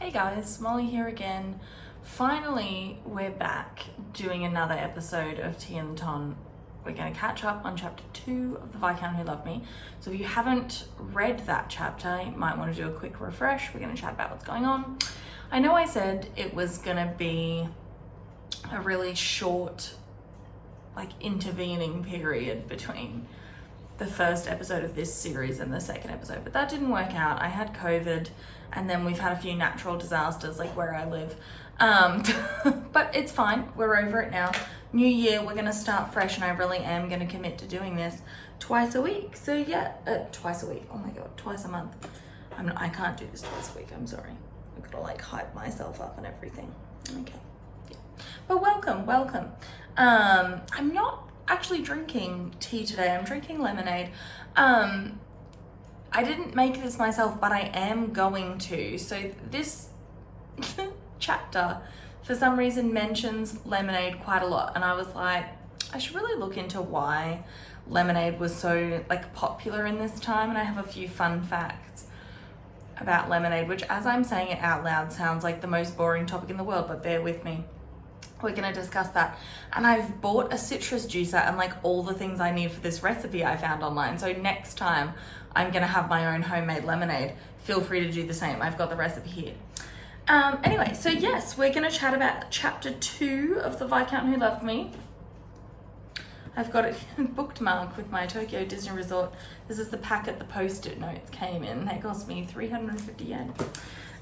Hey guys, Molly here again. Finally, we're back doing another episode of Tea and Ton. We're going to catch up on chapter 2 of The Viscount Who Loved Me. So if you haven't read that chapter, you might want to do a quick refresh. We're going to chat about what's going on. I know I said it was going to be a really short, intervening period between the first episode of this series and the second episode, but that didn't work out. I had COVID, and then we've had a few natural disasters like where I live. But it's fine. We're over it now. New year, we're gonna start fresh, and I really am gonna commit to doing this twice a week. So yeah, twice a week. Oh my god, twice a month. I can't do this twice a week. I'm sorry. I've got to hype myself up and everything. Okay. Yeah. But welcome. I'm not actually drinking tea today. I'm drinking lemonade. I didn't make this myself, but I am going to. So this chapter, for some reason, mentions lemonade quite a lot. And I was like, I should really look into why lemonade was so popular in this time. And I have a few fun facts about lemonade, which as I'm saying it out loud sounds like the most boring topic in the world, but bear with me. We're going to discuss that. And I've bought a citrus juicer and all the things I need for this recipe I found online. So next time I'm going to have my own homemade lemonade. Feel free to do the same. I've got the recipe here. Anyway, so yes, we're going to chat about chapter 2 of The Viscount Who Loved Me. I've got it bookmarked with my Tokyo Disney Resort. This is the packet the post-it notes came in. They cost me 350 yen.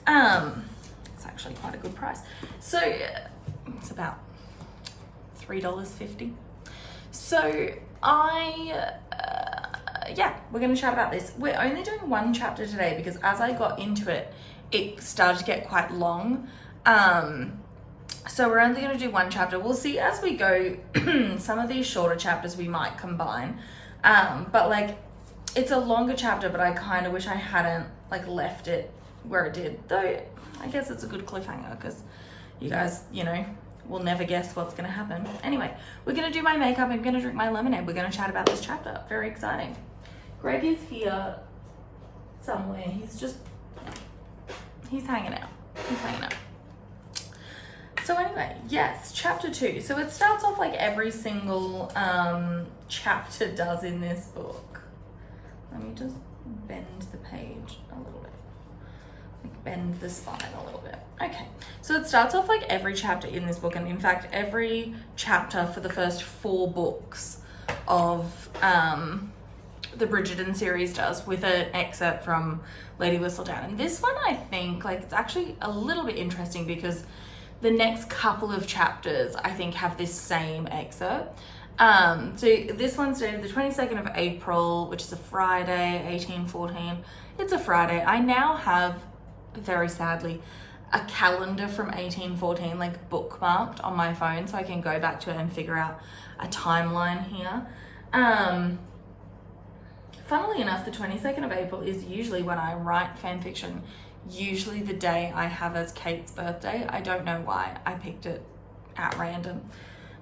It's actually quite a good price. So it's about $3.50. So we're going to chat about this. We're only doing one chapter today because as I got into it, it started to get quite long. So we're only going to do one chapter. We'll see as we go. Some of these shorter chapters we might combine. But it's a longer chapter, but I kind of wish I hadn't left it where it did. Though I guess it's a good cliffhanger because you guys, will never guess what's going to happen. Anyway, we're going to do my makeup. I'm going to drink my lemonade. We're going to chat about this chapter. Very exciting. Greg is here somewhere. He's hanging out. So anyway, yes, chapter 2. So it starts off like every single chapter does in this book. Let me just bend the page a little bit. Bend the spine a little bit. Okay, so it starts off like every chapter in this book, and in fact every chapter for the first 4 books of the Bridgerton series does, with an excerpt from Lady Whistledown. And this one, I think it's actually a little bit interesting because the next couple of chapters I think have this same excerpt. So this one's dated the 22nd of April, which is a Friday, 1814. It's a Friday. I now have, very sadly, a calendar from 1814 bookmarked on my phone, so I can go back to it and figure out a timeline here. Funnily enough, the 22nd of April is usually when I write fan fiction, usually the day I have as Kate's birthday. I don't know why. I picked it at random.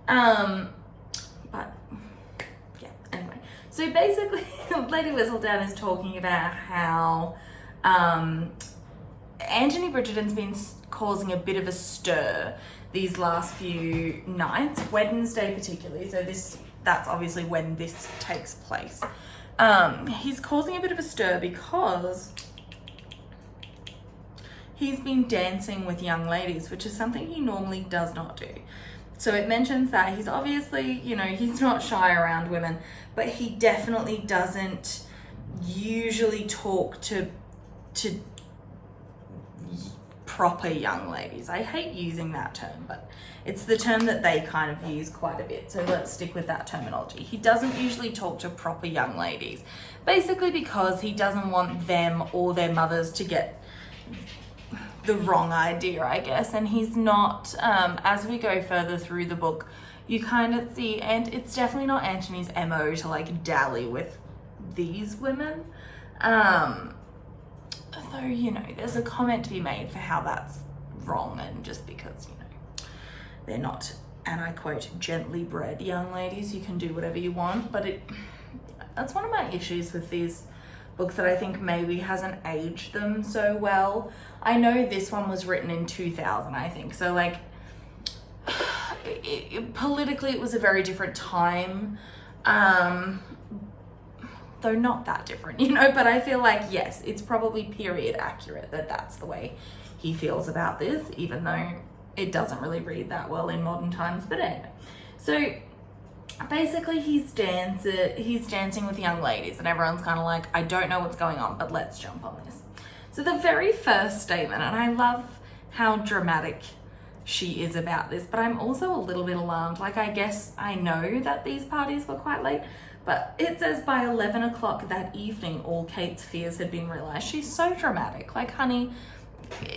But yeah, anyway. So basically, Lady Whistledown is talking about how Anthony Bridgerton's been causing a bit of a stir these last few nights, Wednesday particularly. So that's obviously when this takes place. He's causing a bit of a stir because he's been dancing with young ladies, which is something he normally does not do. So it mentions that he's obviously, he's not shy around women, but he definitely doesn't usually talk to proper young ladies. I hate using that term, but it's the term that they kind of use quite a bit. So let's stick with that terminology. He doesn't usually talk to proper young ladies, basically because he doesn't want them or their mothers to get the wrong idea, I guess. And he's not, as we go further through the book, you kind of see, and it's definitely not Anthony's MO to dally with these women. Though, there's a comment to be made for how that's wrong, and just because, they're not, and I quote, gently bred young ladies, you can do whatever you want. But that's one of my issues with these book that I think maybe hasn't aged them so well. I know this one was written in 2000, I think. So like, politically it was a very different time. Though not that different, you know, but I feel like, yes, it's probably period accurate that that's the way he feels about this, even though it doesn't really read that well in modern times. But anyway, so basically he's dancing with young ladies, and everyone's kind of like, I don't know what's going on, but let's jump on this. So the very first statement, and I love how dramatic she is about this, but I'm also a little bit alarmed. Like, I guess I know that these parties were quite late, but it says by 11 o'clock that evening, all Kate's fears had been realized. She's so dramatic. Like, honey,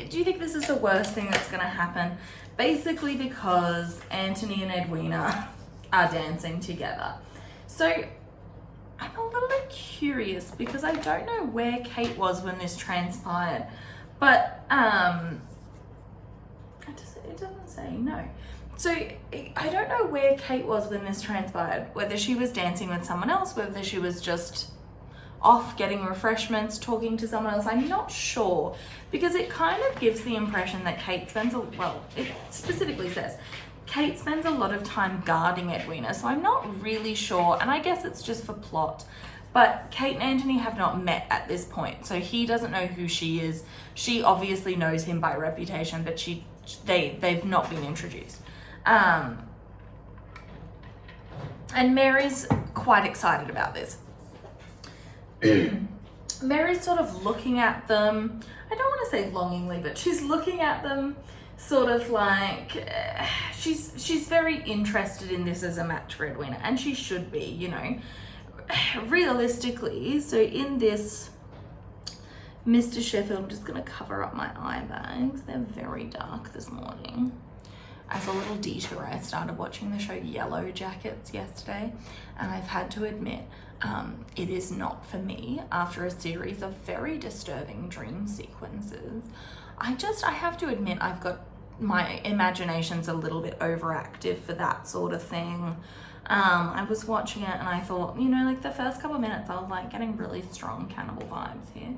do you think this is the worst thing that's going to happen? Basically because Anthony and Edwina are dancing together. So I'm a little bit curious because I don't know where Kate was when this transpired, but it doesn't say, no. So I don't know where Kate was when this transpired, whether she was dancing with someone else, whether she was just off getting refreshments, talking to someone else. I'm not sure, because it kind of gives the impression that Kate spends it specifically says Kate spends a lot of time guarding Edwina, so I'm not really sure, and I guess it's just for plot. But Kate and Anthony have not met at this point, so he doesn't know who she is. She obviously knows him by reputation, but they've not been introduced. And Mary's quite excited about this. Mary's sort of looking at them, I don't want to say longingly, but she's looking at them sort of like, she's very interested in this as a match for Edwina, and she should be, you know, realistically. So in this, Mr. Sheffield, I'm just going to cover up my eye bags. They're very dark this morning. As a little detour, I started watching the show Yellow Jackets yesterday, and I've had to admit, it is not for me after a series of very disturbing dream sequences. I have to admit, I've got, my imagination's a little bit overactive for that sort of thing. I was watching it and I thought, you know, like the first couple of minutes, I was like getting really strong cannibal vibes here.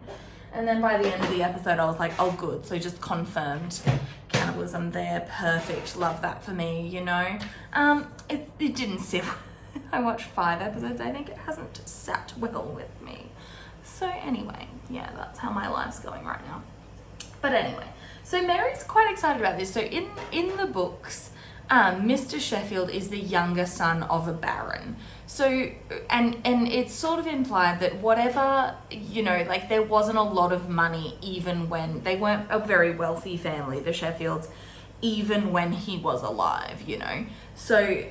And then by the end of the episode, I was like, oh, good. So just confirmed cannibalism there. Perfect. Love that for me, you know. It didn't sit. I watched 5 episodes. I think it hasn't sat well with me. So anyway, yeah, that's how my life's going right now. But anyway, so Mary's quite excited about this. So in the books, Mr. Sheffield is the younger son of a baron. So, and it's sort of implied that whatever, you know, like there wasn't a lot of money even when, they weren't a very wealthy family, the Sheffields, even when he was alive, you know. So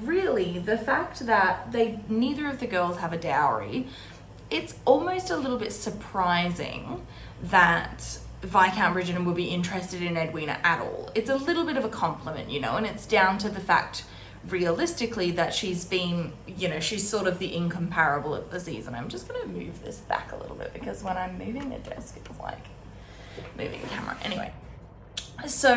really the fact that neither of the girls have a dowry, it's almost a little bit surprising that Viscount Bridgerton would be interested in Edwina at all. It's a little bit of a compliment, you know, and it's down to the fact realistically that she's been, you know, she's sort of the incomparable of the season. I'm just going to move this back a little bit because when I'm moving the desk, it's like moving the camera. Anyway, so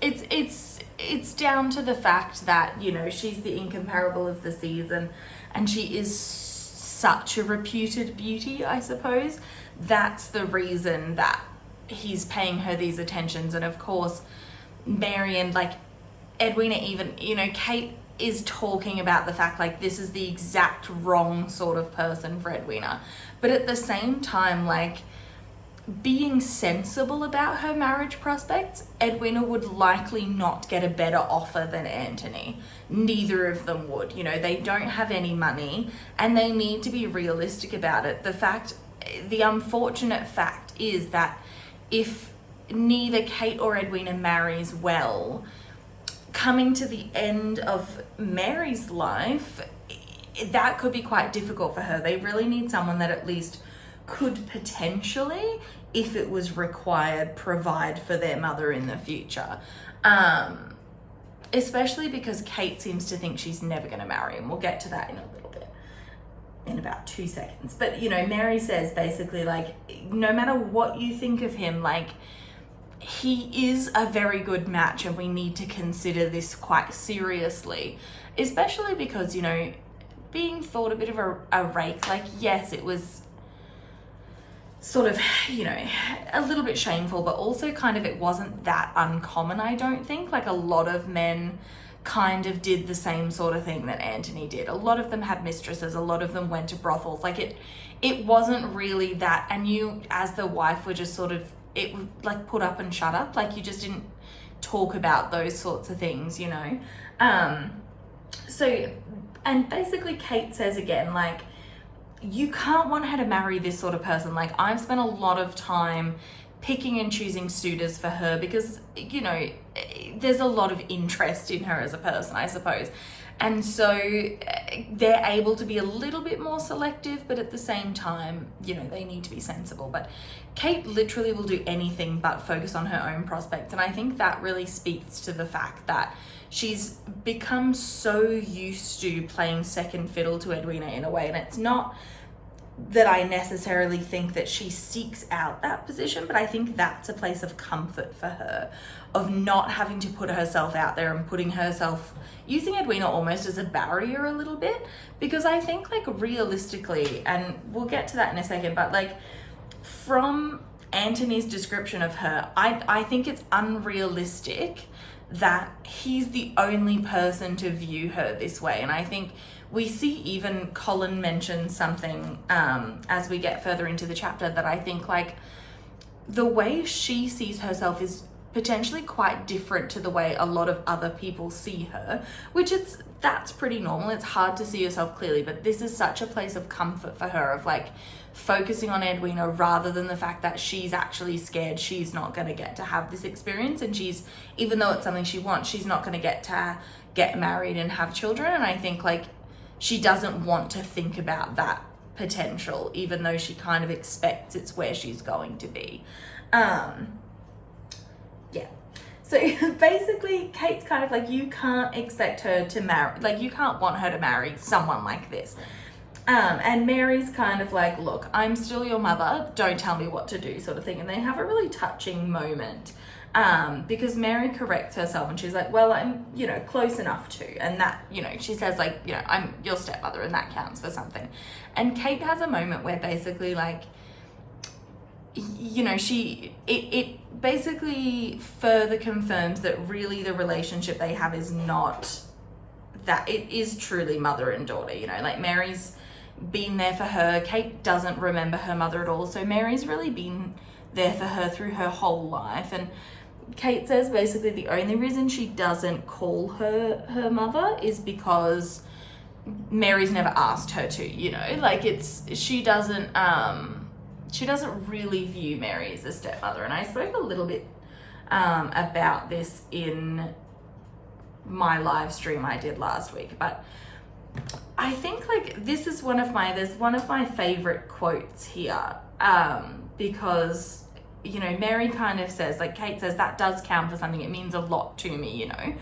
it's down to the fact that, you know, she's the incomparable of the season and she is such a reputed beauty, I suppose. That's the reason that he's paying her these attentions. And of course, Mary and like Edwina, even, you know, Kate is talking about the fact like this is the exact wrong sort of person for Edwina. But at the same time, like being sensible about her marriage prospects, Edwina would likely not get a better offer than Anthony. Neither of them would, you know, they don't have any money and they need to be realistic about it. The unfortunate fact is that if neither Kate or Edwina marries well, coming to the end of Mary's life, that could be quite difficult for her. They really need someone that at least could potentially, if it was required, provide for their mother in the future. Especially because Kate seems to think she's never going to marry him. We'll get to that in a little bit, in about 2 seconds. But, you know, Mary says basically like, no matter what you think of him, like he is a very good match and we need to consider this quite seriously, especially because, you know, being thought a bit of a rake, like yes, it was sort of, you know, a little bit shameful, but also kind of it wasn't that uncommon, I don't think. Like a lot of men kind of did the same sort of thing that Anthony did. A lot of them had mistresses, a lot of them went to brothels. Like it wasn't really that, and you as the wife were just sort of, it like put up and shut up. Like you just didn't talk about those sorts of things, you know. So, and basically Kate says again, like, you can't want her to marry this sort of person. Like, I've spent a lot of time picking and choosing suitors for her because, you know, there's a lot of interest in her as a person, I suppose. And so they're able to be a little bit more selective, but at the same time, you know, they need to be sensible. But Kate literally will do anything but focus on her own prospects. And I think that really speaks to the fact that she's become so used to playing second fiddle to Edwina in a way. And it's not that I necessarily think that she seeks out that position, but I think that's a place of comfort for her, of not having to put herself out there and putting herself, using Edwina almost as a barrier a little bit. Because I think, like, realistically, and we'll get to that in a second, but like from Anthony's description of her, I think it's unrealistic that he's the only person to view her this way. And I think we see even Colin mention something as we get further into the chapter that I think, like, the way she sees herself is potentially quite different to the way a lot of other people see her, which that's pretty normal. It's hard to see yourself clearly, but this is such a place of comfort for her, of like focusing on Edwina rather than the fact that she's actually scared she's not going to get to have this experience. And she's, even though it's something she wants, she's not going to get married and have children. And I think, like, she doesn't want to think about that potential, even though she kind of expects it's where she's going to be. Yeah. So basically, Kate's kind of like, you can't expect her to marry, like, you can't want her to marry someone like this. And Mary's kind of like, look, I'm still your mother, don't tell me what to do, sort of thing. And they have a really touching moment because Mary corrects herself and she's like, well, I'm, you know, close enough to. And that, you know, she says, like, you know, I'm your stepmother and that counts for something. And Kate has a moment where basically, like, you know, it basically further confirms that really the relationship they have is not that, it is truly mother and daughter, you know, like Mary's been there for her. Kate doesn't remember her mother at all, so Mary's really been there for her through her whole life. And Kate says basically the only reason she doesn't call her mother is because Mary's never asked her to, you know, like she doesn't really view Mary as a stepmother. And I spoke a little bit about this in my live stream I did last week, but I think, like, this is one of my favorite quotes here, because, you know, Mary kind of says, like, Kate says, that does count for something, it means a lot to me, you know.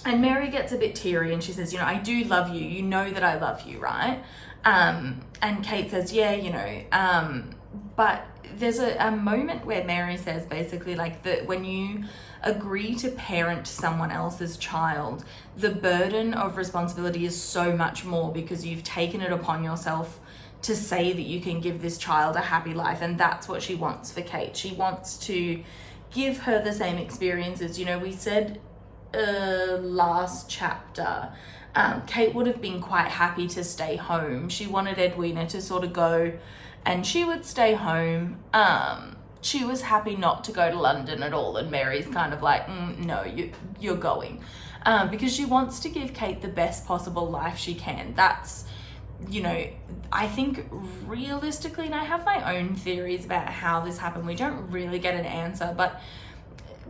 And Mary gets a bit teary and she says, you know, I do love you, you know that I love you, right? And Kate says, yeah, you know, but there's a moment where Mary says basically, like, that when you agree to parent someone else's child, the burden of responsibility is so much more because you've taken it upon yourself to say that you can give this child a happy life. And that's what she wants for Kate. She wants to give her the same experiences. You know, we said last chapter, Kate would have been quite happy to stay home. She wanted Edwina to sort of go and she would stay home. She was happy not to go to London at all. And Mary's kind of like, no, you're going. Because she wants to give Kate the best possible life she can. That's, you know, I think realistically, and I have my own theories about how this happened, we don't really get an answer, but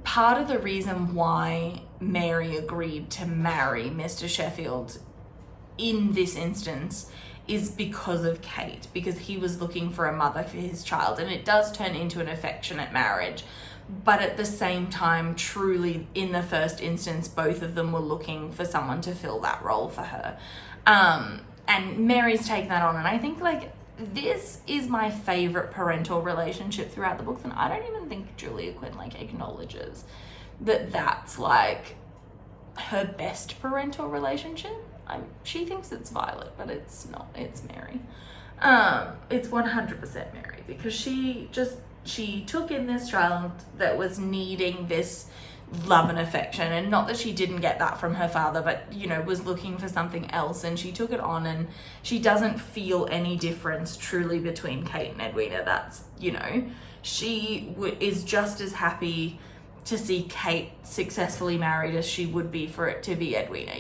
part of the reason why Mary agreed to marry Mr. Sheffield in this instance is because of Kate, because he was looking for a mother for his child. And it does turn into an affectionate marriage, but at the same time, truly in the first instance, both of them were looking for someone to fill that role for her. And Mary's taken that on, and I think, like, this is my favorite parental relationship throughout the books, and I don't even think Julia Quinn, like, acknowledges that that's, like, her best parental relationship. She thinks it's Violet, but it's not, it's Mary. It's 100% Mary, because she took in this child that was needing this love and affection, and not that she didn't get that from her father, but was looking for something else, and she took it on, and she doesn't feel any difference truly between Kate and Edwina. That's she is just as happy to see Kate successfully married as she would be for it to be Edwina.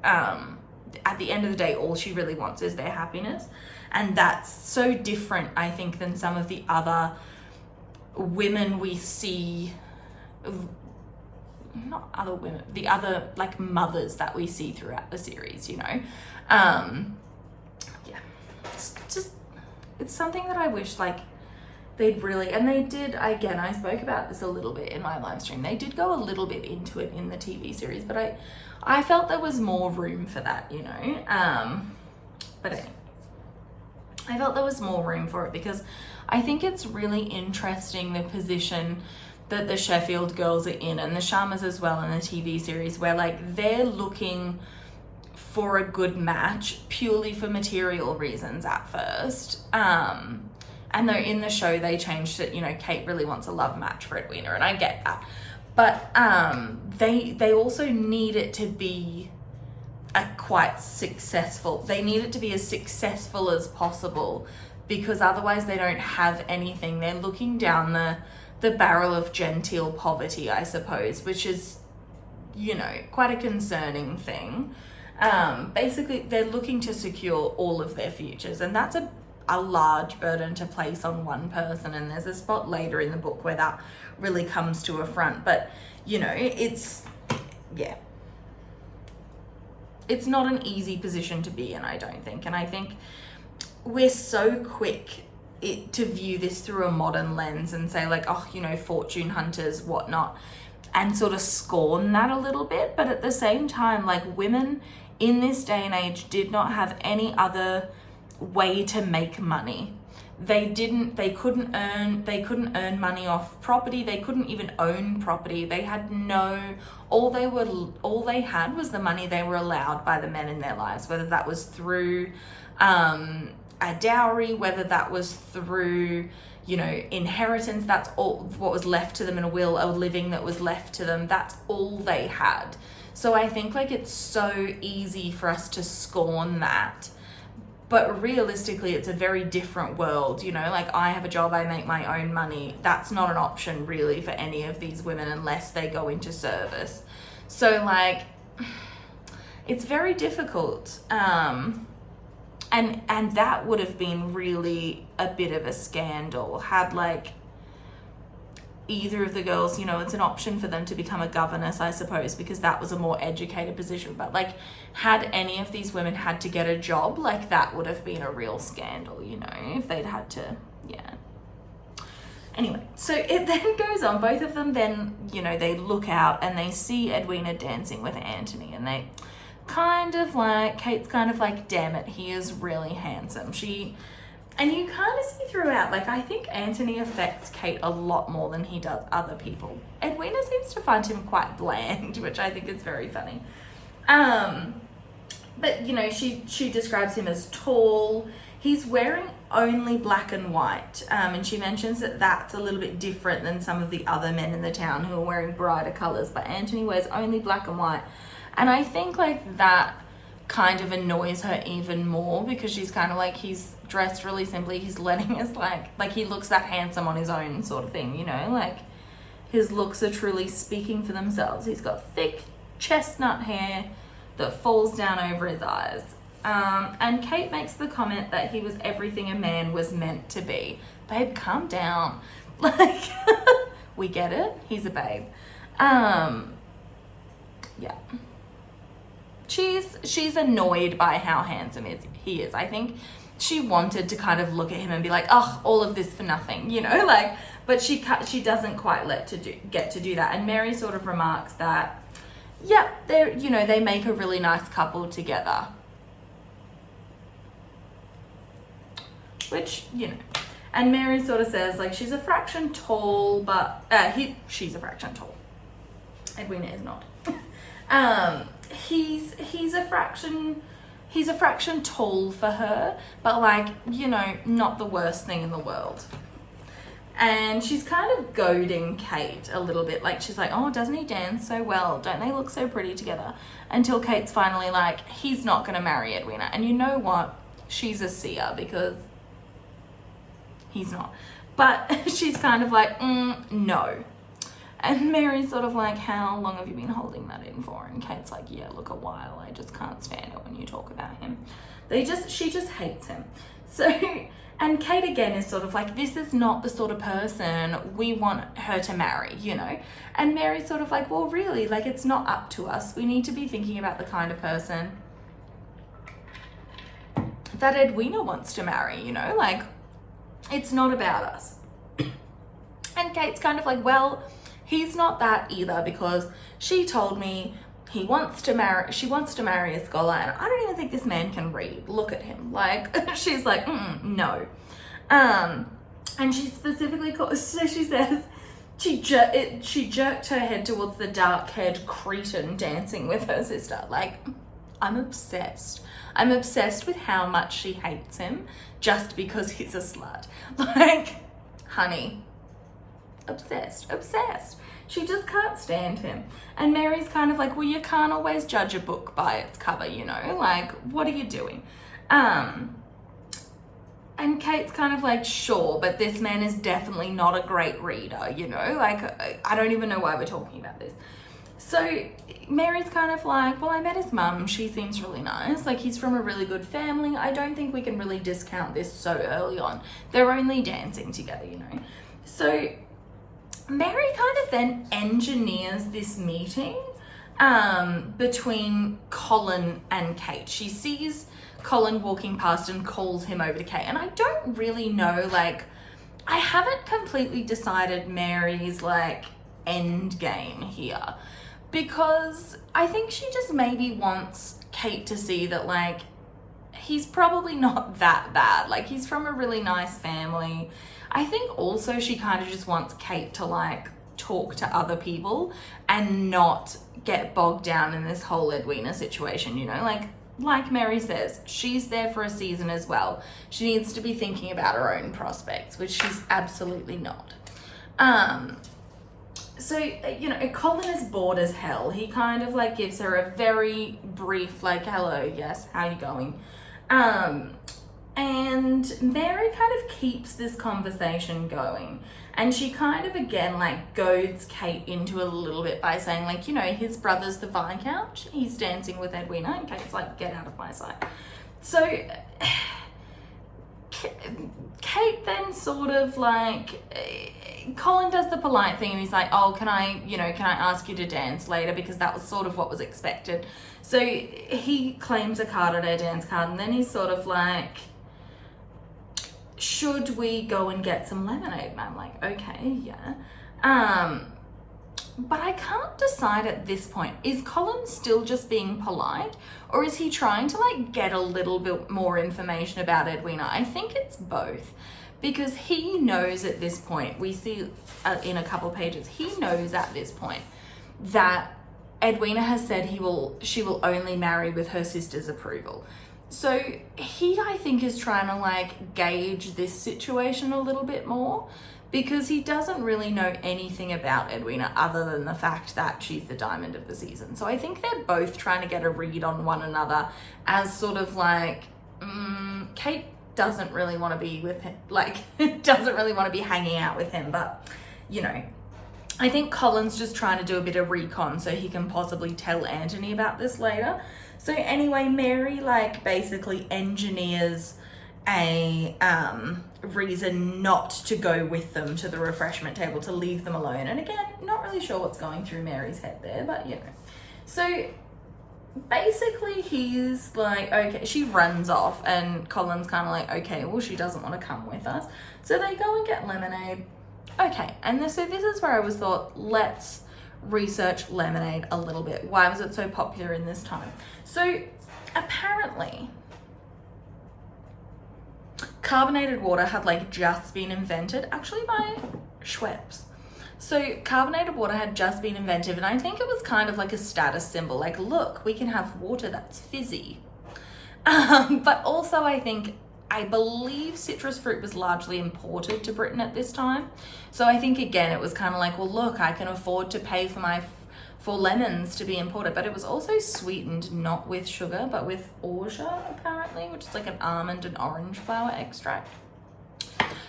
At the end of the day, all she really wants is their happiness, and that's so different, I think, than some of the other women we see. Not other women, the other like mothers that we see throughout the series, it's something that I wish like they'd really, and they did, again, I spoke about this a little bit in my live stream, they did go a little bit into it in the TV series, but I felt there was more room for that, but anyway, I felt there was more room for it, because I think it's really interesting the position that the Sheffield girls are in, and the Sharmas as well in the TV series, where like they're looking for a good match purely for material reasons at first. And though in the show they changed it, Kate really wants a love match for Edwina, and I get that. But they also need it to be quite successful. They need it to be as successful as possible, because otherwise they don't have anything. They're looking down the barrel of genteel poverty, I suppose, which is, quite a concerning thing. Basically, they're looking to secure all of their futures, and that's a large burden to place on one person, and there's a spot later in the book where that really comes to a front. But, it's not an easy position to be in, I don't think, and I think we're so quick to view this through a modern lens and say like, fortune hunters, whatnot, and sort of scorn that a little bit. But at the same time, like, women in this day and age did not have any other way to make money. They couldn't earn money off property. They couldn't even own property. They had all they had was the money they were allowed by the men in their lives, whether that was through a dowry, whether that was through inheritance. That's all what was left to them in a will, a living that was left to them. That's all they had. So I think like it's so easy for us to scorn that, but realistically it's a very different world. Like, I have a job, I make my own money. That's not an option really for any of these women unless they go into service. So like, it's very difficult. And that would have been really a bit of a scandal had like either of the girls, it's an option for them to become a governess, I suppose, because that was a more educated position. But like, had any of these women had to get a job, like that would have been a real scandal, if they'd had to, Anyway, so it then goes on. Both of them then, they look out and they see Edwina dancing with Anthony, and they Kate's kind of like, damn it, he is really handsome. And you kind of see throughout, like, I think Anthony affects Kate a lot more than he does other people. Edwina seems to find him quite bland, which I think is very funny. But, she describes him as tall. He's wearing only black and white. And she mentions that that's a little bit different than some of the other men in the town who are wearing brighter colors. But Anthony wears only black and white. And I think like that kind of annoys her even more, because she's kind of like, he's dressed really simply, he's letting us like he looks that handsome on his own sort of thing, like his looks are truly speaking for themselves. He's got thick chestnut hair that falls down over his eyes. And Kate makes the comment that he was everything a man was meant to be. Babe, calm down. Like, we get it, he's a babe. Yeah. She's annoyed by how handsome he is. I think she wanted to kind of look at him and be like, oh, all of this for nothing, like, but she doesn't quite get to do that. And Mary sort of remarks that, yeah, they make a really nice couple together. Which, and Mary sort of says, like, she's a fraction tall, but she's a fraction tall. Edwina is not. He's a fraction he's a fraction tall for her, but like, you know, not the worst thing in the world. And she's kind of goading Kate a little bit. Like, she's like, oh, doesn't he dance so well? Don't they look so pretty together? Until Kate's finally like, he's not going to marry Edwina. And you know what? She's a seer because he's not. But she's kind of like, no. And Mary's sort of like, how long have you been holding that in for? And Kate's like, yeah, look, a while. I just can't stand it when you talk about him. She just hates him. So, and Kate again is sort of like, this is not the sort of person we want her to marry, you know? And Mary's sort of like, well, really, like, it's not up to us. We need to be thinking about the kind of person that Edwina wants to marry, you know? Like, it's not about us. And Kate's kind of like, well, he's not that either, because she told me she wants to marry a scholar, and I don't even think this man can read. Look at him. Like, she's like, no. And she specifically so she says she jerked her head towards the dark-haired cretin dancing with her sister. Like, I'm obsessed. I'm obsessed with how much she hates him just because he's a slut. Like, honey, obsessed. She just can't stand him. And Mary's kind of like, well, you can't always judge a book by its cover, you know? Like, what are you doing? And Kate's kind of like, sure, but this man is definitely not a great reader, you know? Like, I don't even know why we're talking about this. So Mary's kind of like, well, I met his mum. She seems really nice. Like, he's from a really good family. I don't think we can really discount this so early on. They're only dancing together, you know? So Mary kind of then engineers this meeting between Colin and Kate. She sees Colin walking past and calls him over to Kate. And I don't really know, like, I haven't completely decided Mary's, like, end game here. Because I think she just maybe wants Kate to see that, like, he's probably not that bad. Like, he's from a really nice family. I think also she kind of just wants Kate to, like, talk to other people and not get bogged down in this whole Edwina situation, you know? Like Mary says, she's there for a season as well. She needs to be thinking about her own prospects, which she's absolutely not. So, you know, Colin is bored as hell. He kind of, like, gives her a very brief, like, hello, yes, how you going? And Mary kind of keeps this conversation going. And she kind of, again, like, goads Kate into it a little bit by saying, like, you know, his brother's the Viscount. He's dancing with Edwina. And Kate's like, get out of my sight. So Kate then sort of, like, Colin does the polite thing and he's like, oh, can I ask you to dance later? Because that was sort of what was expected. So he claims a card on her dance card, and then he's sort of like, should we go and get some lemonade? And I'm like, okay, yeah. But I can't decide at this point. Is Colin still just being polite, or is he trying to, like, get a little bit more information about Edwina? I think it's both, because he knows at this point, we see in a couple pages, he knows at this point that Edwina has said she will only marry with her sister's approval. So he, I think, is trying to, like, gauge this situation a little bit more, because he doesn't really know anything about Edwina other than the fact that she's the diamond of the season. So I think they're both trying to get a read on one another as sort of like, Kate doesn't really want to be with him, like, doesn't really want to be hanging out with him, but, you know, I think Colin's just trying to do a bit of recon so he can possibly tell Anthony about this later. So anyway, Mary, like, basically engineers a reason not to go with them to the refreshment table, to leave them alone. And again, not really sure what's going through Mary's head there, but, you know. So basically he's like, okay, she runs off, and Colin's kind of like, okay, well, she doesn't want to come with us. So they go and get lemonade. Okay, and so this is where I was thought, let's research lemonade a little bit. Why was it so popular in this time? So apparently carbonated water had, like, just been invented, actually by Schweppes. So carbonated water had just been invented, and I think it was kind of like a status symbol, like, look, we can have water that's fizzy. But also I believe citrus fruit was largely imported to Britain at this time. So I think again, it was kind of like, well, look, I can afford to pay for lemons to be imported, but it was also sweetened not with sugar, but with orgeat apparently, which is like an almond and orange flower extract.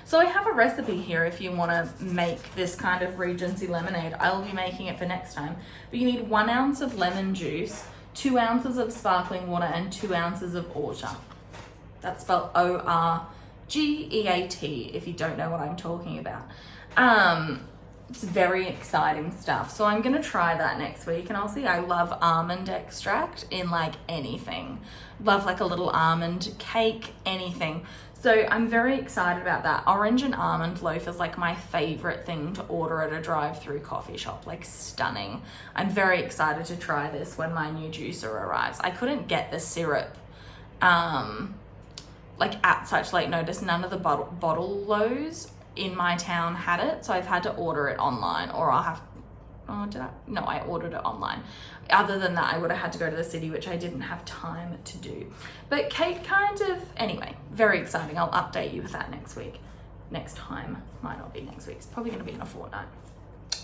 So I have a recipe here if you want to make this kind of Regency lemonade. I'll be making it for next time. But you need 1 ounce of lemon juice, 2 ounces of sparkling water, and 2 ounces of orgeat. That's spelled O-R-G-E-A-T if you don't know what I'm talking about. It's very exciting stuff. So I'm gonna try that next week, and I'll see. I love almond extract in like anything. Love like a little almond cake, anything. So I'm very excited about that. Orange and almond loaf is like my favorite thing to order at a drive-through coffee shop, like stunning. I'm very excited to try this when my new juicer arrives. I couldn't get the syrup like at such late notice. None of the bottle lows in my town had it, so I've had to order it online, or I'll have, no, I ordered it online. Other than that, I would have had to go to the city, which I didn't have time to do. But Kate anyway, very exciting. I'll update you with that next week. Next time, might not be next week. It's probably gonna be in a fortnight.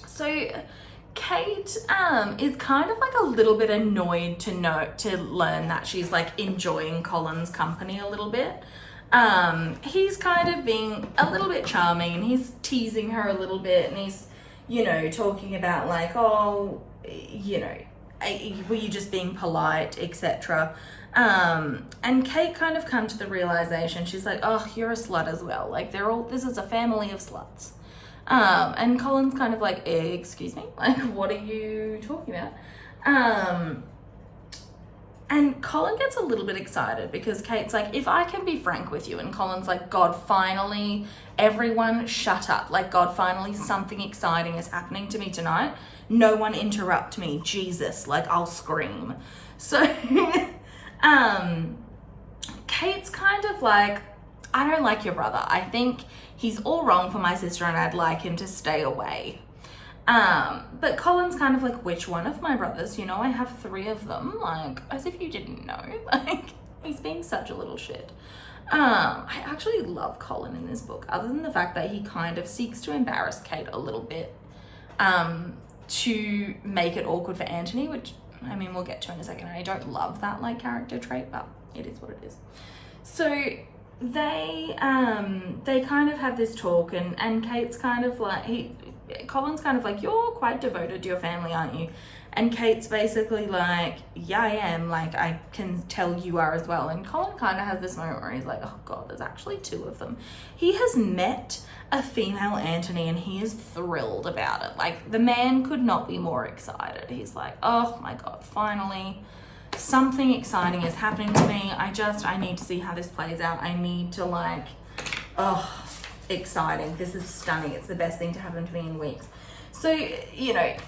So Kate is kind of like a little bit annoyed to learn that she's like enjoying Colin's company a little bit. He's kind of being a little bit charming, and he's teasing her a little bit, and he's, talking about like, oh, were you just being polite, etc. And Kate kind of come to the realization, she's like, oh, you're a slut as well. Like this is a family of sluts. And Colin's kind of like, excuse me, like, what are you talking about? And Colin gets a little bit excited because Kate's like, if I can be frank with you, and Colin's like, God, finally, everyone shut up. Like, God, finally something exciting is happening to me tonight. No one interrupt me, Jesus, like I'll scream. So, Kate's kind of like, I don't like your brother. I think he's all wrong for my sister, and I'd like him to stay away. But Colin's kind of like, which one of my brothers? I have 3 of them. Like, as if you didn't know. Like, he's being such a little shit. I actually love Colin in this book, other than the fact that he kind of seeks to embarrass Kate a little bit, to make it awkward for Anthony, which, I mean, we'll get to in a second. I don't love that, like, character trait, but it is what it is. So they kind of have this talk, and Kate's kind of like, Colin's kind of like, you're quite devoted to your family, aren't you? And Kate's basically like, yeah, I am. Like, I can tell you are as well. And Colin kind of has this moment where he's like, oh God, there's actually 2 of them. He has met a female Anthony, and he is thrilled about it. Like, the man could not be more excited. He's like, oh my God, finally something exciting is happening to me. I need to see how this plays out. I need to like, exciting. This is stunning. It's the best thing to happen to me in weeks. So,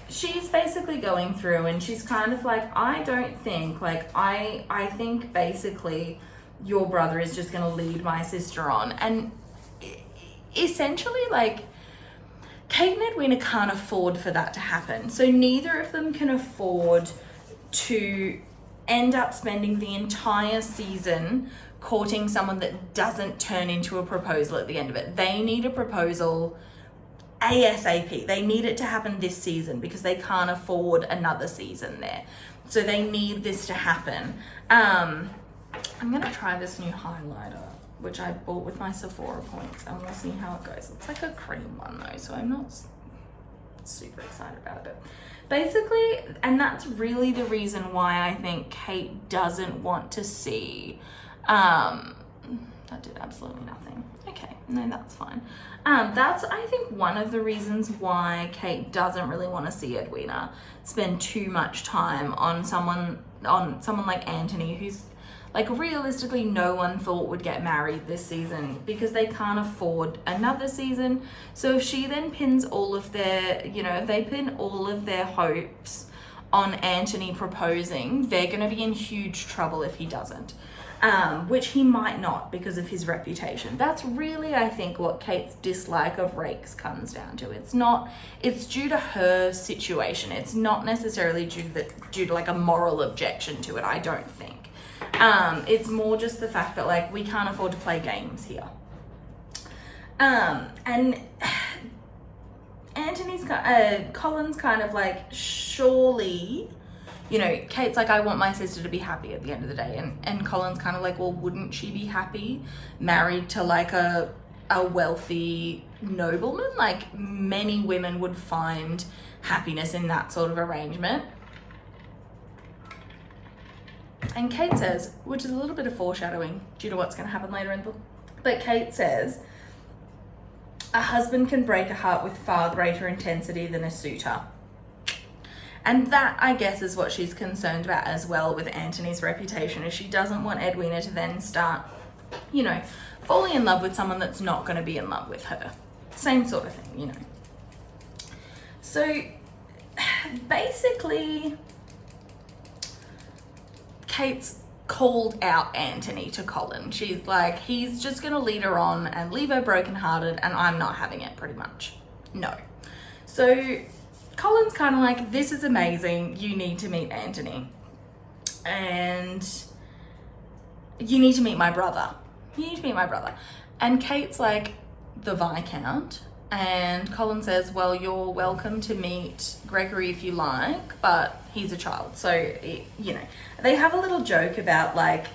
she's basically going through, and she's kind of like, I don't think, like, I think basically your brother is just going to lead my sister on. And essentially, like, Kate and Edwina can't afford for that to happen. So neither of them can afford to end up spending the entire season courting someone that doesn't turn into a proposal at the end of it. They need a proposal ASAP. They need it to happen this season because they can't afford another season there. So they need this to happen. I'm gonna try this new highlighter, which I bought with my Sephora points, and we'll see how it goes. It's like a cream one though, so I'm not super excited about it. Basically, and that's really the reason why I think Kate doesn't want to see, that did absolutely nothing. Okay, no, that's fine. That's, I think, one of the reasons why Kate doesn't really want to see Edwina spend too much time on someone like Anthony, who's like, realistically, no one thought would get married this season because they can't afford another season. So if she then pins all of their, if they pin all of their hopes on Anthony proposing, they're going to be in huge trouble if he doesn't. Which he might not because of his reputation. That's really, I think, what Kate's dislike of Rakes comes down to. It's due to her situation. It's not necessarily due to like a moral objection to it, I don't think. It's more just the fact that like we can't afford to play games here. And Colin's kind of like, surely, you know, Kate's like, I want my sister to be happy at the end of the day. And Colin's kind of like, well, wouldn't she be happy married to like a wealthy nobleman? Like many women would find happiness in that sort of arrangement. And Kate says, which is a little bit of foreshadowing due to what's going to happen later in the book, but Kate says, a husband can break a heart with far greater intensity than a suitor. And that, I guess, is what she's concerned about as well with Antony's reputation, is she doesn't want Edwina to then start, you know, falling in love with someone that's not going to be in love with her. Same sort of thing, you know. So, basically, Kate's called out Antony to Colin. She's like, he's just going to lead her on and leave her brokenhearted, and I'm not having it, pretty much. No. So Colin's kind of like, this is amazing. You need to meet Antony. And you need to meet my brother. You need to meet my brother. And Kate's like, the Viscount. And Colin says, well, you're welcome to meet Gregory if you like, but he's a child. So, you know, they have a little joke about like,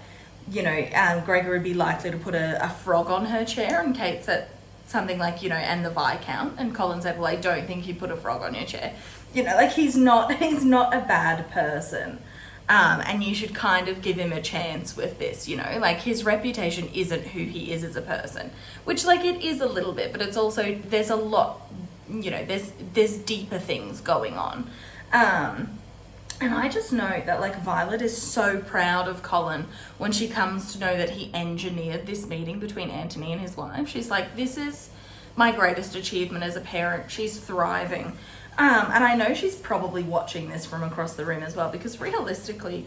you know, Gregory would be likely to put a frog on her chair, and Kate said something like, you know, and the Viscount. And Colin said, well, I don't think you put a frog on your chair. You know, like he's not a bad person. And you should kind of give him a chance with this, you know, like his reputation isn't who he is as a person, which like it is a little bit, but it's also, there's a lot, you know, there's deeper things going on. And I just know that like Violet is so proud of Colin when she comes to know that he engineered this meeting between Antony and his wife. She's like, this is my greatest achievement as a parent. She's thriving. And I know she's probably watching this from across the room as well, because realistically,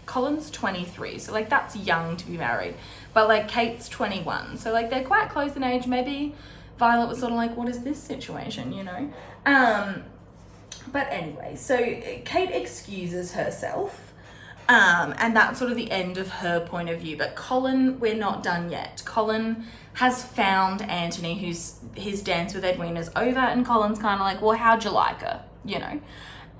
Colin's 23, so like that's young to be married, but like Kate's 21, so like they're quite close in age. Maybe Violet was sort of like, what is this situation, you know? But anyway, so Kate excuses herself, and that's sort of the end of her point of view. But Colin, we're not done yet. Colin has found Antony, who's his dance with Edwina's over, and Colin's kind of like, well, how'd you like her, you know?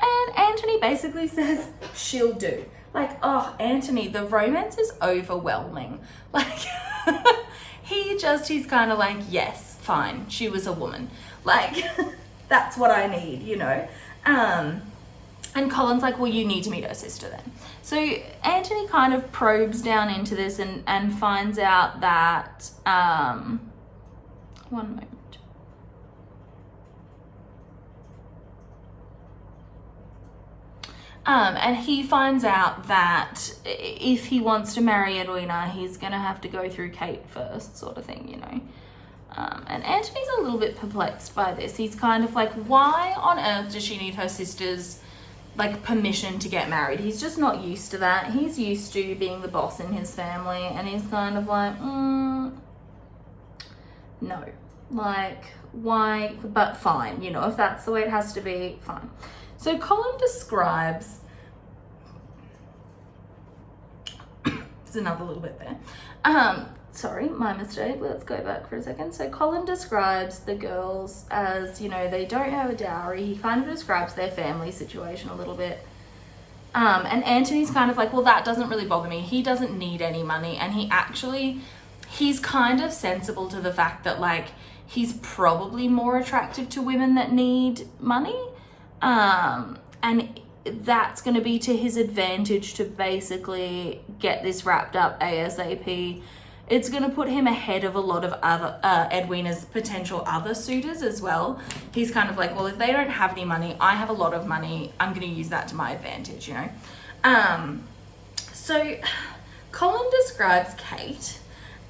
And Antony basically says, she'll do. Like, oh, Antony, the romance is overwhelming. Like, he's kind of like, yes, fine, she was a woman. Like, that's what I need, you know? And Colin's like, well, you need to meet her sister then. So Antony kind of probes down into this and finds out that, one moment. And he finds out that if he wants to marry Edwina, he's going to have to go through Kate first, sort of thing, you know. And Antony's a little bit perplexed by this. He's kind of like, why on earth does she need her sister's like permission to get married? He's just not used to that. He's used to being the boss in his family, and he's kind of like, no, like, why? But fine, you know, if that's the way it has to be, fine. So Colin describes, there's another little bit there. Sorry, my mistake. Let's go back for a second. So Colin describes the girls as, you know, they don't have a dowry. He kind of describes their family situation a little bit. And Antony's kind of like, well, that doesn't really bother me. He doesn't need any money. And he's kind of sensible to the fact that, like, he's probably more attractive to women that need money. And that's going to be to his advantage to basically get this wrapped up ASAP. It's going to put him ahead of a lot of other Edwina's potential other suitors as well. He's kind of like, well, if they don't have any money, I have a lot of money. I'm going to use that to my advantage, you know. So Colin describes Kate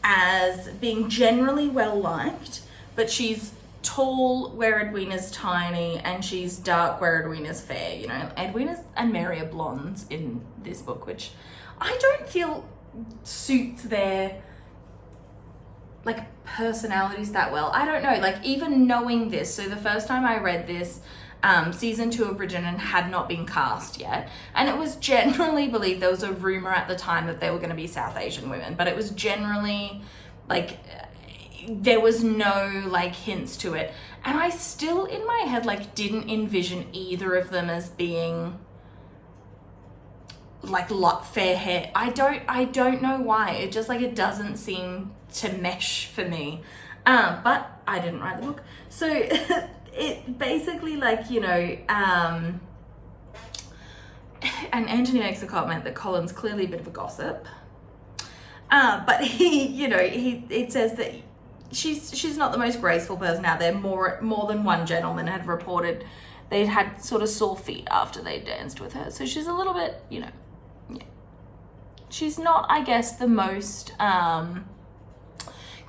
as being generally well liked, but she's tall where Edwina's tiny, and she's dark where Edwina's fair. You know, Edwina and Mary are blondes in this book, which I don't feel suits their like personalities that well. I don't know, like even knowing this, so the first time I read this, season 2 of Bridgerton had not been cast yet, and it was generally believed, there was a rumor at the time that they were going to be South Asian women, but it was generally like there was no like hints to it, and I still in my head like didn't envision either of them as being like fair hair. I don't know why, it just like it doesn't seem to mesh for me, but I didn't write the book, so it basically like, you know, and Anthony makes a comment that Colin's clearly a bit of a gossip, but he, you know, it says that she's not the most graceful person out there. More than one gentleman had reported they'd had sort of sore feet after they danced with her, so she's a little bit, you know, yeah, she's not, I guess, the most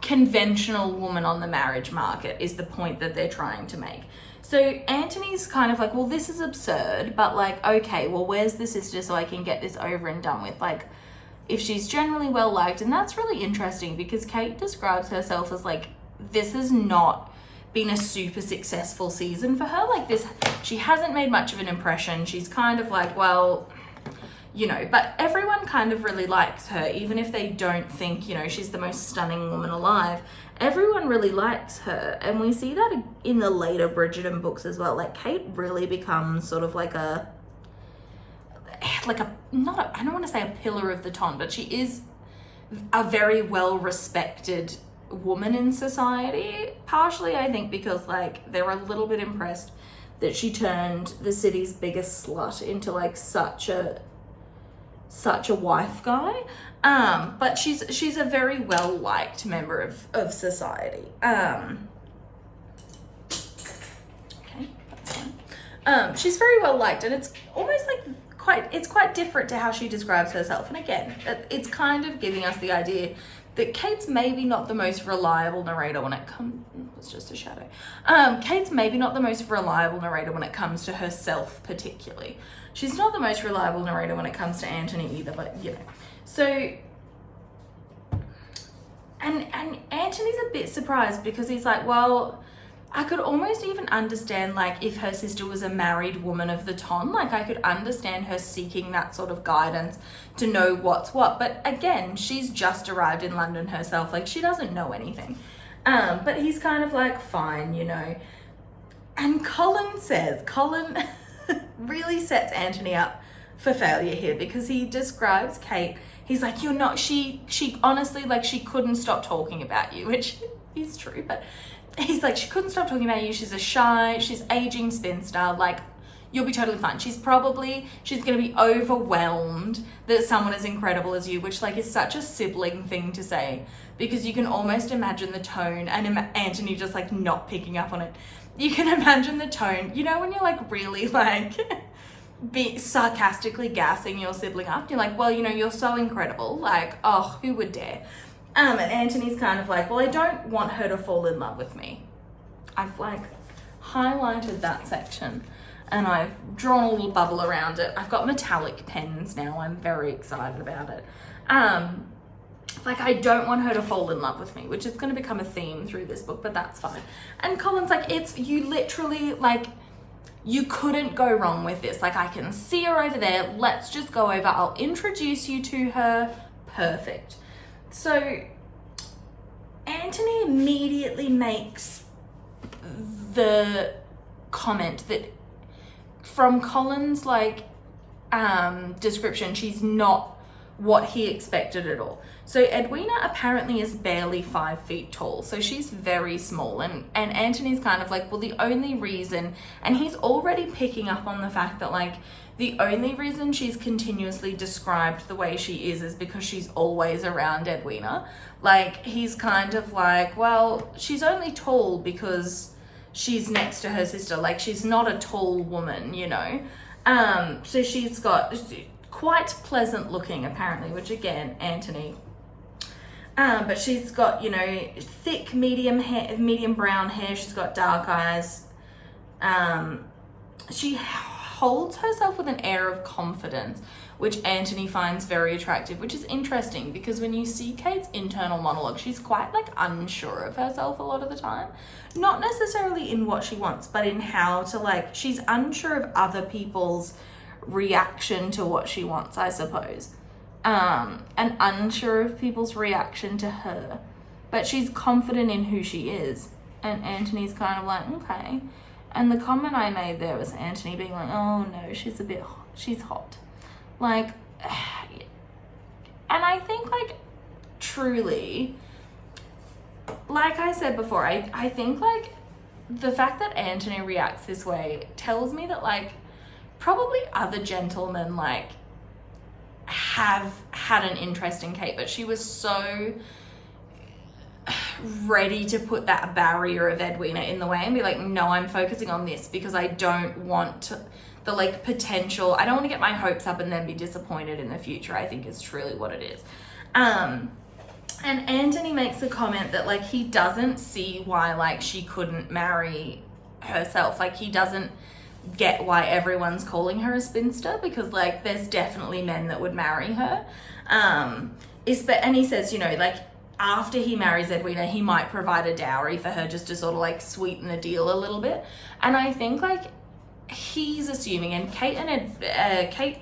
conventional woman on the marriage market is the point that they're trying to make. So Anthony's kind of like, well, this is absurd, but like, okay, well, where's the sister so I can get this over and done with? Like, if she's generally well liked, and that's really interesting because Kate describes herself as like, this has not been a super successful season for her. Like this, she hasn't made much of an impression. She's kind of like, well, you know, but everyone kind of really likes her, even if they don't think, you know, she's the most stunning woman alive. Everyone really likes her, and we see that in the later Bridgerton books as well. Like Kate really becomes sort of like I don't want to say a pillar of the ton, but she is a very well respected woman in society, partially I think because like they're a little bit impressed that she turned the city's biggest slut into like such a wife guy, but she's a very well liked member of society. Okay, that's fine. She's very well liked, and it's almost like quite different to how she describes herself. And again, it's kind of giving us the idea that Kate's maybe not the most reliable narrator when it comes. It's just a shadow. Kate's maybe not the most reliable narrator when it comes to herself, particularly. She's not the most reliable narrator when it comes to Anthony either, but you know. So, and Anthony's a bit surprised because he's like, well, I could almost even understand like if her sister was a married woman of the ton, like I could understand her seeking that sort of guidance to know what's what. But again, she's just arrived in London herself, like she doesn't know anything. But he's kind of like, fine, you know. And Colin really sets Anthony up for failure here because he describes Kate. He's like, you're not, she honestly, like she couldn't stop talking about you, which is true, but he's like, she couldn't stop talking about you. She's she's aging spinster. Like, you'll be totally fine. She's going to be overwhelmed that someone as incredible as you, which like is such a sibling thing to say because you can almost imagine the tone, and Anthony just like not picking up on it. You can imagine the tone, you know, when you're like really like be sarcastically gassing your sibling up. You're like, well, you know, you're so incredible. Like, oh, who would dare? And Anthony's kind of like, well, I don't want her to fall in love with me. I've like highlighted that section and I've drawn a little bubble around it. I've got metallic pens now. I'm very excited about it. Like, I don't want her to fall in love with me, which is going to become a theme through this book, but that's fine. And Colin's like, you literally, like, you couldn't go wrong with this. Like, I can see her over there. Let's just go over. I'll introduce you to her. Perfect. So Anthony immediately makes the comment that from Colin's like description, she's not what he expected at all. So Edwina apparently is barely 5 feet tall, so she's very small, and Anthony's kind of like, well, the only reason, and he's already picking up on the fact that like the only reason she's continuously described the way she is because she's always around Edwina. Like, he's kind of like, well, she's only tall because she's next to her sister. Like, she's not a tall woman, you know. So she's got quite pleasant looking apparently, which again, Anthony. But she's got, you know, thick, medium brown hair. She's got dark eyes. She holds herself with an air of confidence, which Anthony finds very attractive, which is interesting because when you see Kate's internal monologue, she's quite like unsure of herself a lot of the time. Not necessarily in what she wants, but in how to like, she's unsure of other people's reaction to what she wants, I suppose. And unsure of people's reaction to her. But she's confident in who she is. And Anthony's kind of like, okay. And the comment I made there was Anthony being like, oh no, she's hot. Like, and I think like truly, like I said before, I think like the fact that Anthony reacts this way tells me that like probably other gentlemen like have had an interest in Kate, but she was so ready to put that barrier of Edwina in the way and be like, no, I'm focusing on this because I don't want the like potential, I don't want to get my hopes up and then be disappointed in the future, I think is truly what it is. And Anthony makes a comment that like he doesn't see why like she couldn't marry herself. Like he doesn't get why everyone's calling her a spinster because like there's definitely men that would marry her. And he says, you know, like after he marries Edwina, he might provide a dowry for her just to sort of like sweeten the deal a little bit. And I think like he's assuming, and Kate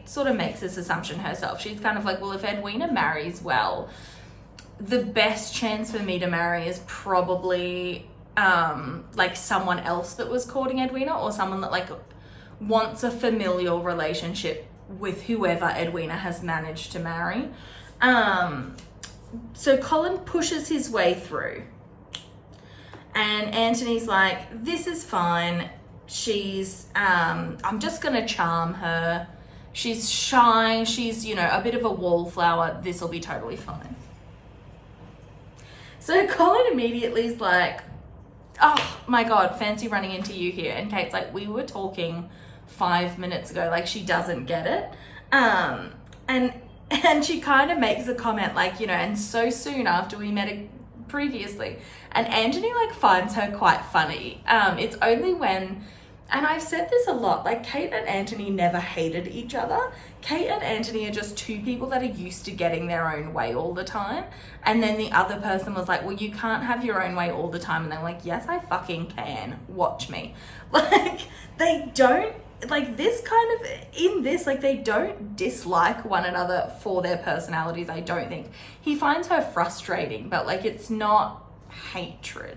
sort of makes this assumption herself. She's kind of like, well, if Edwina marries well, the best chance for me to marry is probably like someone else that was courting Edwina or someone that like wants a familial relationship with whoever Edwina has managed to marry. So Colin pushes his way through and Anthony's like, this is fine. She's, I'm just going to charm her. She's shy. She's, you know, a bit of a wallflower. This will be totally fine. So Colin immediately is like, oh my God, fancy running into you here. And Kate's like, we were talking 5 minutes ago. Like she doesn't get it. And she kind of makes a comment like, you know, and so soon after we met previously. And Anthony like finds her quite funny. It's only when, and I've said this a lot, like Kate and Anthony never hated each other. Kate and Anthony are just two people that are used to getting their own way all the time. And then the other person was like, well, you can't have your own way all the time. And they're like, yes, I fucking can. Watch me. Like they don't, like this kind of, in this, like they don't dislike one another for their personalities, I don't think. He finds her frustrating, but like it's not hatred.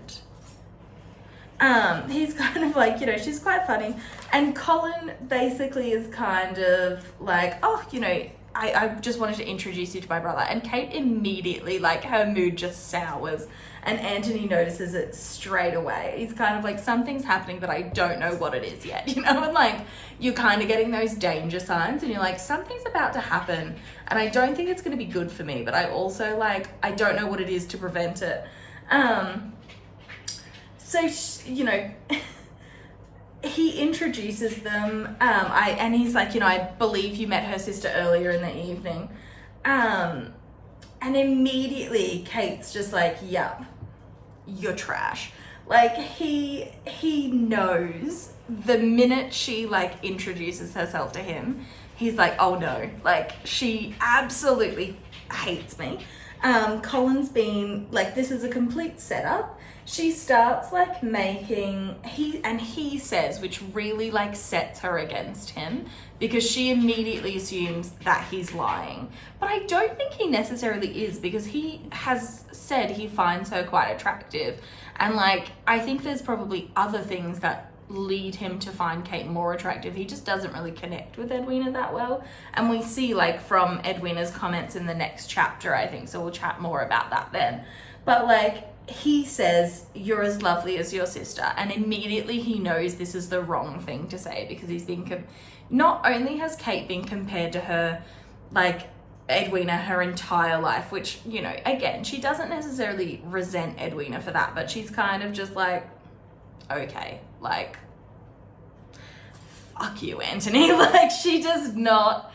He's kind of like, you know, she's quite funny. And Colin basically is kind of like, oh, you know, I just wanted to introduce you to my brother. And Kate immediately, like her mood just sours. And Anthony notices it straight away. He's kind of like, something's happening, but I don't know what it is yet, you know? And like, you're kind of getting those danger signs and you're like, something's about to happen. And I don't think it's going to be good for me, but I also like, I don't know what it is to prevent it. So, you know, he introduces them, and he's like, you know, I believe you met her sister earlier in the evening. And immediately Kate's just like, yup, you're trash. Like he knows the minute she like introduces herself to him, he's like, oh no, like she absolutely hates me. Colin's been like, this is a complete setup. She starts like making, he says, which really like sets her against him because she immediately assumes that he's lying. But I don't think he necessarily is because he has said he finds her quite attractive. And like, I think there's probably other things that lead him to find Kate more attractive. He just doesn't really connect with Edwina that well. And we see like from Edwina's comments in the next chapter, I think. So we'll chat more about that then. But like, he says, you're as lovely as your sister. And immediately he knows this is the wrong thing to say because he's been, not only has Kate been compared to her, like Edwina her entire life, which, you know, again, she doesn't necessarily resent Edwina for that, but she's kind of just like, okay, like, fuck you, Anthony. Like she does not,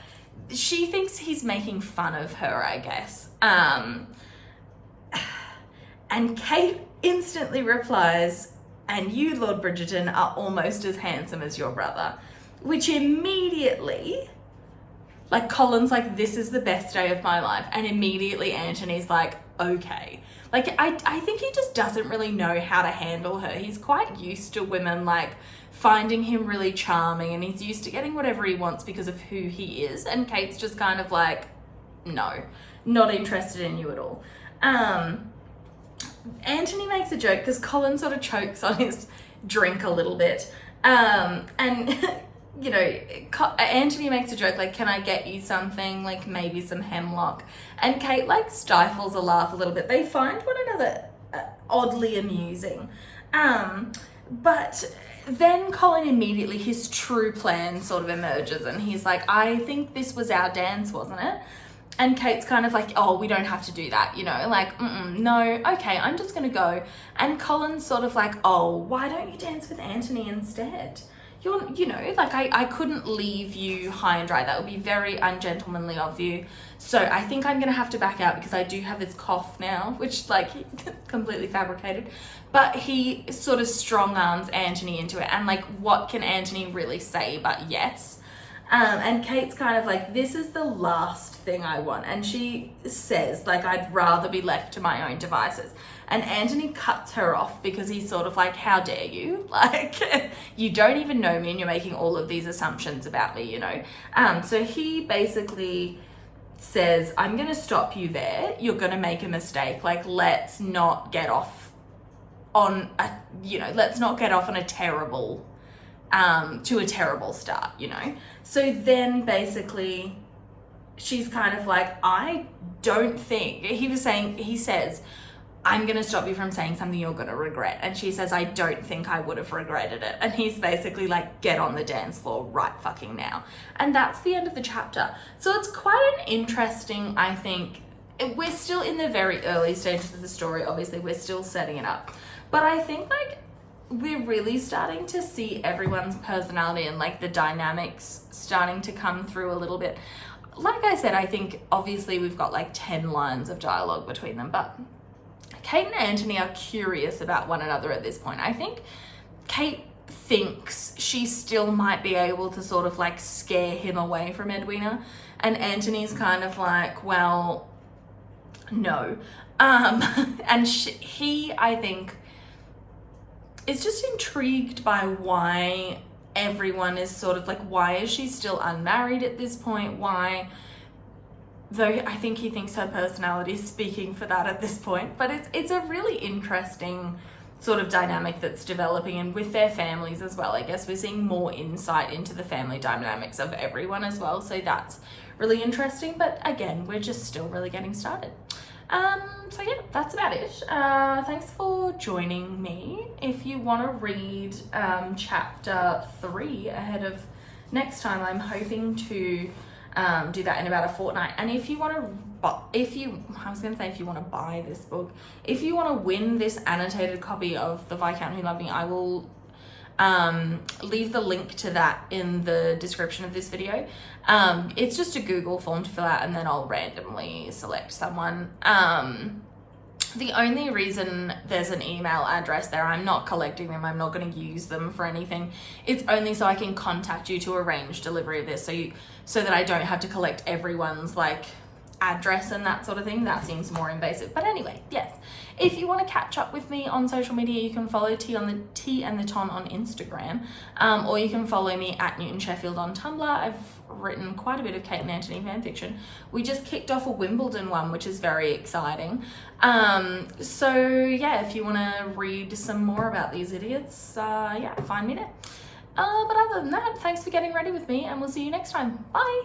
she thinks he's making fun of her, I guess. And Kate instantly replies, and you, Lord Bridgerton, are almost as handsome as your brother. which immediately, like, Colin's like, this is the best day of my life. And immediately Anthony's like, okay. Like, I think he just doesn't really know how to handle her. He's quite used to women, like, finding him really charming, and he's used to getting whatever he wants because of who he is. And Kate's just kind of like, no, not interested in you at all. Anthony makes a joke because Colin sort of chokes on his drink a little bit. And you know, Anthony makes a joke like, can I get you something, like maybe some hemlock? And Kate like stifles a laugh a little bit. They find one another oddly amusing. But then Colin immediately, his true plan sort of emerges, and he's like, I think this was our dance, wasn't it? And Kate's kind of like, oh, we don't have to do that, you know, like, no, okay, I'm just gonna go. And Colin's sort of like, oh, why don't you dance with Anthony instead? You know, like, I couldn't leave you high and dry. That would be very ungentlemanly of you. So I think I'm gonna have to back out because I do have this cough now, which, like, completely fabricated. But he sort of strong arms Anthony into it. And like, what can Anthony really say but yes? And Kate's kind of like, this is the last thing I want. And she says, like, I'd rather be left to my own devices. And Anthony cuts her off because he's sort of like, how dare you? Like, you don't even know me and you're making all of these assumptions about me, you know? So he basically says, I'm going to stop you there. You're going to make a mistake. Like, let's not get off on a, you know, let's not get off on a terrible to a terrible start, you know? So then basically she's kind of like, I don't think, he says, I'm going to stop you from saying something you're going to regret. And she says, I don't think I would have regretted it. And he's basically like, get on the dance floor right fucking now. And that's the end of the chapter. So it's quite an interesting, I think, we're still in the very early stages of the story. Obviously, we're still setting it up. But I think like, we're really starting to see everyone's personality and like the dynamics starting to come through a little bit. Like I said, I think obviously we've got like 10 lines of dialogue between them, but Kate and Anthony are curious about one another at this point. I think Kate thinks she still might be able to sort of like scare him away from Edwina, and Anthony's kind of like, well, no. And he, I think, is just intrigued by why everyone is sort of like, why is she still unmarried at this point? Why? Though I think he thinks her personality is speaking for that at this point. But it's a really interesting sort of dynamic that's developing, and with their families as well. I guess we're seeing more insight into the family dynamics of everyone as well. So that's really interesting. But again, we're just still really getting started. So yeah, that's about it. Thanks for joining me. If you want to read chapter 3 ahead of next time, I'm hoping to do that in about a fortnight. And if you want to, if you want to buy this book, if you want to win this annotated copy of The Viscount Who Loved Me, I will leave the link to that in the description of this video. It's just a Google form to fill out, and then I'll randomly select someone. The only reason there's an email address there, I'm not collecting them, I'm not going to use them for anything. It's only so I can contact you to arrange delivery of this, so that I don't have to collect everyone's like address and that sort of thing. That seems more invasive. But anyway, yes, if you want to catch up with me on social media, you can follow T and the Ton on Instagram, or you can follow me at Newton Sheffield on Tumblr. I've written quite a bit of Kate and Anthony fanfiction. We just kicked off a Wimbledon one, which is very exciting. So yeah, if you want to read some more about these idiots, yeah, find me there. But other than that, thanks for getting ready with me, and we'll see you next time. Bye.